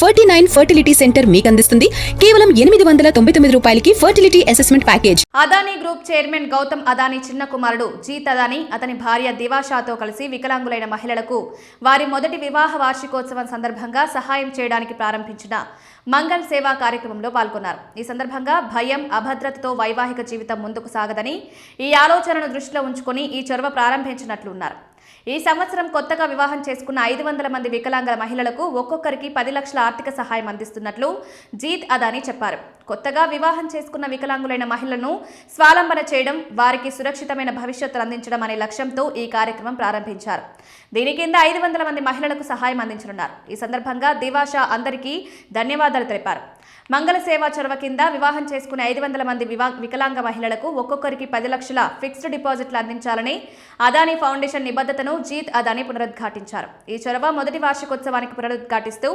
49 fertility centre మీకు అందిస్తుంది కేవలం 899 రూపాయలకి fertility assessment package. Adani group chairman Gautam Adani చిన్న కుమారుడు జీత్ అదానీ అతని భార్య దివాషాతో కలిసి వికలాంగులైన మహిళలకు వారి మొదటి వివాహ వార్షికోత్సవం సందర్భంగా సహాయం చేయడానికి ప్రారంభించిన మంగళ్ సేవా కార్యక్రమంలో పాల్గొన్నారు. ఈ సందర్భంగా భయం, అభద్రతతో వైవాహిక జీవితం ముందుకు సాగదని ఈ ఆలోచనను దృష్టిలో ఉంచుకొని ఈ చొరవ ప్రారంభించినట్లున్నారు. ఈ సంవత్సరం కొత్తగా వివాహం చేసుకున్న 500 మంది వికలాంగ మహిళలకు ఒక్కొక్కరికి 10 లక్షల ఆర్థిక సహాయం అందిస్తున్నట్లు జీత్ అదానీ చెప్పారు. కొత్తగా వివాహం చేసుకున్న వికలాంగులైన మహిళలను స్వావలంబన చేయడం, వారికి సురక్షితమైన భవిష్యత్తు అందించడం అనే లక్ష్యంతో ఈ కార్యక్రమం ప్రారంభించారు. దీని కింద 500 మంది మహిళలకు సహాయం అందించనున్నారు. ఈ సందర్భంగా దివాషా అందరికీ ధన్యవాదాలు తెలిపారు. మంగళ సేవా చొరవ కింద వివాహం చేసుకునే 500 మంది వికలాంగ మహిళలకు ఒక్కొక్కరికి 10 లక్షల ఫిక్స్డ్ డిపాజిట్లు అందించాలని అదానీ ఫౌండేషన్ నిబద్ధతను జీత్ అదానీ పునరుద్ఘాటించారు. ఈ చొరవ మొదటి వార్షికోత్సవానికి పునరుద్ఘాటిస్తూ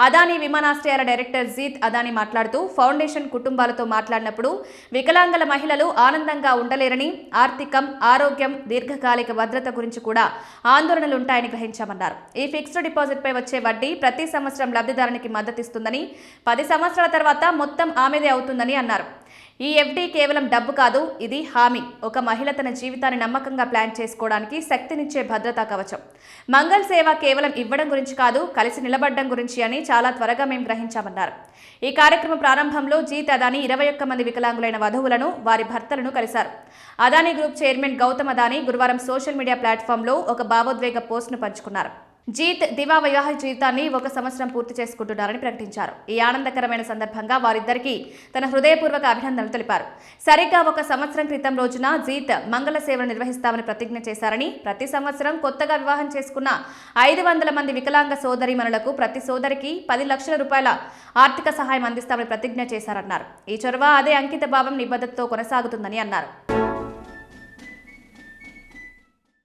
అదానీ విమానాశ్రయాల డైరెక్టర్ జీత్ అదానీ మాట్లాడుతూ ఫౌండేషన్ కుటుంబాలతో మాట్లాడినప్పుడు వికలాంగుల మహిళలు ఆనందంగా ఉండలేరని, ఆర్థికం, ఆరోగ్యం, దీర్ఘకాలిక భద్రత గురించి కూడా ఆందోళనలు ఉంటాయని గ్రహించామన్నారు. ఈ ఫిక్స్డ్ డిపాజిట్ పై వచ్చే వడ్డీ ప్రతి సంవత్సరం లబ్ధిదారునికి మద్దతిస్తుందని, 10 సంవత్సరాల తర్వాత మొత్తం ఆమెదే అవుతుందని అన్నారు. ఈ ఎఫ్డీ కేవలం డబ్బు కాదు, ఇది హామీ. ఒక మహిళ తన జీవితాన్ని నమ్మకంగా ప్లాన్ చేసుకోవడానికి శక్తినిచ్చే భద్రతా కవచం. మంగళ్ సేవ కేవలం ఇవ్వడం గురించి కాదు, కలిసి నిలబడడం గురించి అని చాలా త్వరగా మేము గ్రహించామన్నారు. ఈ కార్యక్రమం ప్రారంభంలో జీత్ అదానీ 21 మంది వికలాంగులైన వధువులను, వారి భర్తలను కలిశారు. అదానీ గ్రూప్ చైర్మన్ గౌతమ్ అదానీ గురువారం సోషల్ మీడియా ప్లాట్ఫామ్లో ఒక భావోద్వేగ పోస్ట్ను పంచుకున్నారు. జీత్ దివా వివాహ జీవితాన్ని 1 సంవత్సరం పూర్తి చేసుకుంటున్నారని ప్రకటించారు. ఈ ఆనందకరమైన సందర్భంగా వారిద్దరికీ తన హృదయపూర్వక అభినందనలు తెలిపారు. సరిగ్గా 1 సంవత్సరం క్రితం రోజున జీత్ మంగళ సేవను నిర్వహిస్తామని ప్రతిజ్ఞ చేశారని, ప్రతి సంవత్సరం కొత్తగా వివాహం చేసుకున్న 500 మంది వికలాంగ సోదరీమణులకు ప్రతి సోదరికి 10 లక్షల రూపాయల ఆర్థిక సహాయం అందిస్తామని ప్రతిజ్ఞ చేశారన్నారు. ఈ చొరవ అదే అంకిత భావం, నిబద్ధతతో కొనసాగుతుందని అన్నారు.